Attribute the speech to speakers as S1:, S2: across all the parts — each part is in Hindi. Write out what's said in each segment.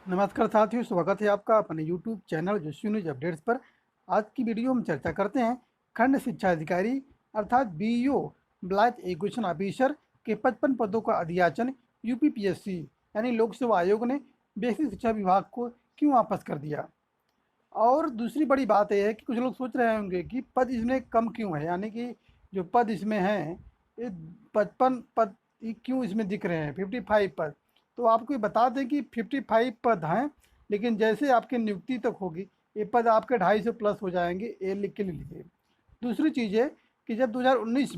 S1: नमस्कार साथियों, स्वागत है आपका अपने YouTube channel Joshi news updates पर। आज की वीडियो में चर्चा करते हैं खंड शिक्षा अधिकारी अर्थात बीईओ ब्लॉक एजुकेशन ऑफिसर के 55 पदों का अधियाचन यूपीपीएससी यानी लोक सेवा आयोग ने बेसिक शिक्षा विभाग को क्यों वापस कर दिया। और दूसरी बड़ी बात यह है कि कुछ लोग सोच रहे होंगे कि पद इसमें कम क्यों है, यानी कि जो पद इसमें हैं ये 55 पद क्यों इसमें दिख रहे हैं, 55 पद। तो आपको ये बता दें कि 55 पद हैं, लेकिन जैसे आपकी नियुक्ति तक होगी ये पद आपके 250 प्लस हो जाएंगे, ये लिख के ले लीजिए। दूसरी चीज़ है कि जब 2019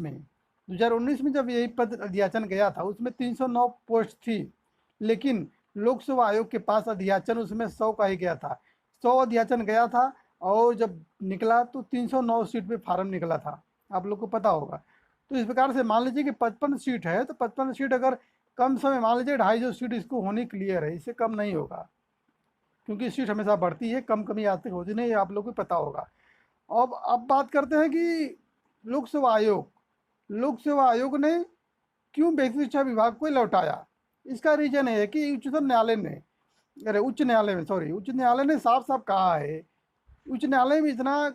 S1: में जब यही पद अध्याचन गया था उसमें 309 पोस्ट थी, लेकिन लोक सेवा आयोग के पास अध्याचन उसमें 100 का ही गया था। 100 अध्याचन गया था और जब निकला तो 309 सीट पे फार्म निकला था, आप लोग को पता होगा। तो इस प्रकार से मान लीजिए कि 55 सीट है, तो 55 सीट अगर कम समय मान लीजिए 250 सीट इसको होनी क्लियर है, इससे कम नहीं होगा, क्योंकि सीट हमेशा बढ़ती है, कम कमी आती होती नहीं, आप लोग को पता होगा। अब बात करते हैं कि लोक सेवा आयोग ने क्यों बेसिक शिक्षा विभाग को लौटाया। इसका रीजन है कि उच्च न्यायालय ने साफ साफ कहा है। उच्च न्यायालय में इतना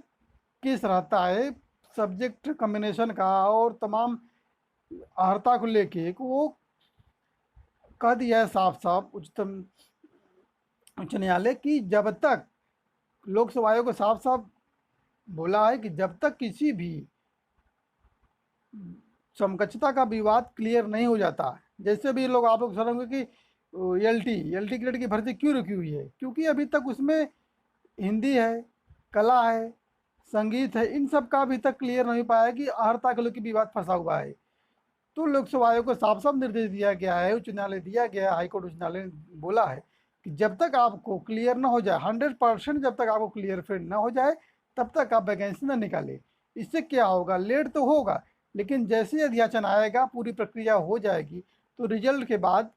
S1: केस रहता है सब्जेक्ट कम्बिनेशन का और तमाम अर्हता को लेके कि वो कह दिया है साफ साफ उच्च न्यायालय की जब तक लोक सेवा आयोग को साफ साफ बोला है कि जब तक किसी भी समकक्षता का विवाद क्लियर नहीं हो जाता, जैसे भी लोग आप लोग समझेंगे कि एल टी ग्रेड की भर्ती क्यों रुकी हुई है, क्योंकि अभी तक उसमें हिंदी है, कला है, संगीत है, इन सब का अभी तक क्लियर नहीं पाया कि अर्हता के लोग की विवाद फंसा हुआ है। तो लोक सेवा आयोग को साफ साफ निर्देश दिया गया है, उच्च न्यायालय दिया गया है, हाईकोर्ट उच्च न्यायालय ने बोला है कि जब तक आपको क्लियर ना हो जाए 100%, जब तक आपको क्लियर फिट ना हो जाए तब तक आप वैकेंसी ना निकालें। इससे क्या होगा, लेट तो होगा, लेकिन जैसे ही अध्याचन आएगा, पूरी प्रक्रिया हो जाएगी, तो रिजल्ट के बाद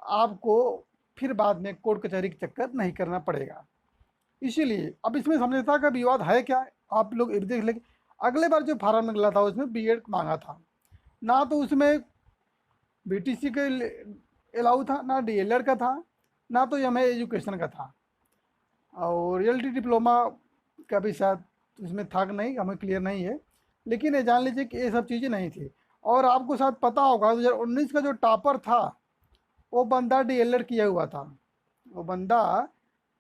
S1: आपको फिर बाद में कोर्ट कचहरी के चक्कर नहीं करना पड़ेगा। इसीलिए अब इसमें समझौता का विवाद है क्या, आप लोग एक देख लेंगे। अगले बार जो फार्म निकला था उसमें बीएड मांगा था, ना तो उसमें बीटीसी का अलाउ था, ना डीएलएड का था, ना तो एमए एजुकेशन का था, और एलटी डिप्लोमा का भी शायद इसमें था कि नहीं, हमें क्लियर नहीं है। लेकिन ये जान लीजिए कि ये सब चीज़ें नहीं थी। और आपको शायद पता होगा 2019 का जो टॉपर था वो बंदा डीएलएड किया हुआ था, वो बंदा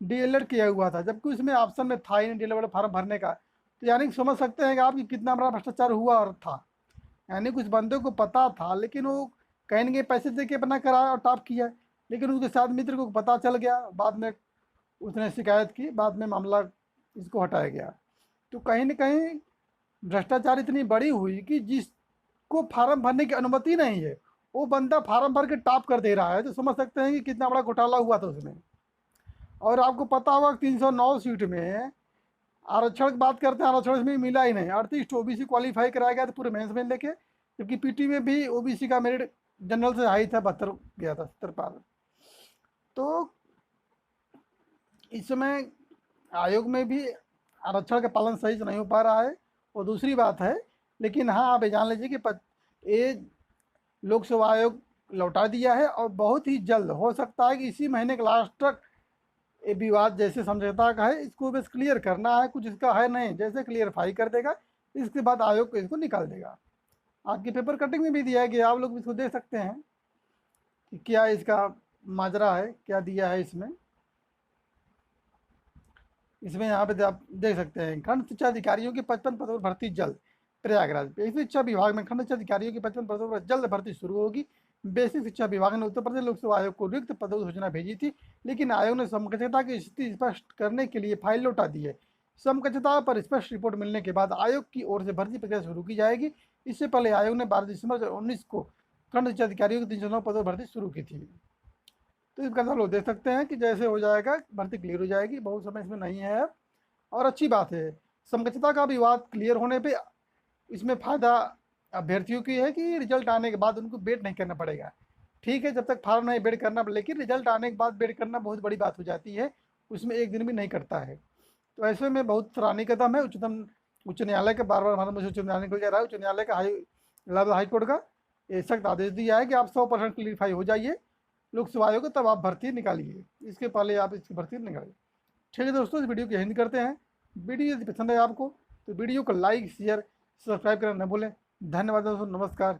S1: डीएलएड किया हुआ था, जबकि उसमें ऑप्शन में था ही नहीं डीएलएड फॉर्म भरने का। तो यानी कि समझ सकते हैं कि आप कि कितना बड़ा भ्रष्टाचार हुआ और था। यानी कुछ बंदे को पता था, लेकिन वो कहीं ना कहीं पैसे दे के अपना कराया और टॉप किया, लेकिन उसके साथ मित्र को पता चल गया, बाद में उसने शिकायत की, बाद में मामला इसको हटाया गया। तो कहीं ना कहीं भ्रष्टाचार इतनी बड़ी हुई कि जिसको फार्म भरने की अनुमति नहीं है वो बंदा फार्म भर के टॉप कर दे रहा है, तो समझ सकते हैं कि कितना बड़ा घोटाला हुआ था उसमें। और आपको पता होगा 309 सीट में आरक्षण की बात करते हैं, आरक्षण में मिला ही नहीं। 38 ओबीसी क्वालिफाई कराया गया था पूरे मेंस में लेके, जबकि पीटी में भी ओबीसी का मेरिट जनरल से हाई था, 72 गया था, 70 पार। तो इस समय आयोग में भी आरक्षण का पालन सही से नहीं हो पा रहा है, वो दूसरी बात है। लेकिन हाँ, आप ये जान लीजिए कि ये लोक सेवा आयोग लौटा दिया है, और बहुत ही जल्द हो सकता है कि इसी महीने के लास्ट तक ये विवाद जैसे समझौता का है इसको बस क्लियर करना है, कुछ इसका है नहीं, जैसे क्लियरफाई कर देगा इसके बाद आयोग को इसको निकाल देगा। आपकी पेपर कटिंग में भी दिया गया, आप लोग इसको देख सकते हैं कि क्या इसका माजरा है, क्या दिया है इसमें। यहाँ पे आप देख सकते हैं, खंड शिक्षा अधिकारियों की 55 पदों पर भर्ती जल्द। प्रयागराज बेसिक शिक्षा विभाग में खंड शिक्षा अधिकारियों की 55 पदों पर जल्द भर्ती शुरू होगी। बेसिक शिक्षा विभाग ने उत्तर प्रदेश लोक सेवा आयोग को रिक्त पदों की सूचना भेजी थी, लेकिन आयोग ने समकक्षता की स्थिति स्पष्ट करने के लिए फाइल लौटा दी है। समकक्षता पर स्पष्ट रिपोर्ट मिलने के बाद आयोग की ओर से भर्ती प्रक्रिया शुरू की जाएगी। इससे पहले आयोग ने 12 दिसंबर 2019 को खंड शिक्षा अधिकारियों की 309 पदों पर भर्ती शुरू की थी। तो इसका सब लोग देख सकते हैं कि जैसे हो जाएगा भर्ती क्लियर हो जाएगी, बहुत समय इसमें नहीं है अब। और अच्छी बात है, समकक्षता का विवाद क्लियर होने पे इसमें फ़ायदा अभ्यर्थियों की है कि रिजल्ट आने के बाद उनको वेट नहीं करना पड़ेगा। ठीक है, जब तक फार्म नहीं वेट करना, लेकिन रिजल्ट आने के बाद वेट करना बहुत बड़ी बात हो जाती है, उसमें एक दिन भी नहीं करता है। तो ऐसे में बहुत सराहनीय कदम है उच्च न्यायालय का, बार बार हमारा मुझे उच्च न्यायालय को जा रहा है, उच्च न्यायालय का हाई कोर्ट का ये सख्त आदेश दिया है कि आप 100% क्लियरफाई हो जाइए, लोकसेवा आयोग है, तब आप भर्ती निकालिए, इसके पहले आप इसकी भर्ती निकालिए। ठीक है दोस्तों, इस वीडियो की हिंदी करते हैं। वीडियो यदि पसंद है आपको तो वीडियो को लाइक शेयर सब्सक्राइब करना न भूलें। धन्यवाद दोस्तों, नमस्कार।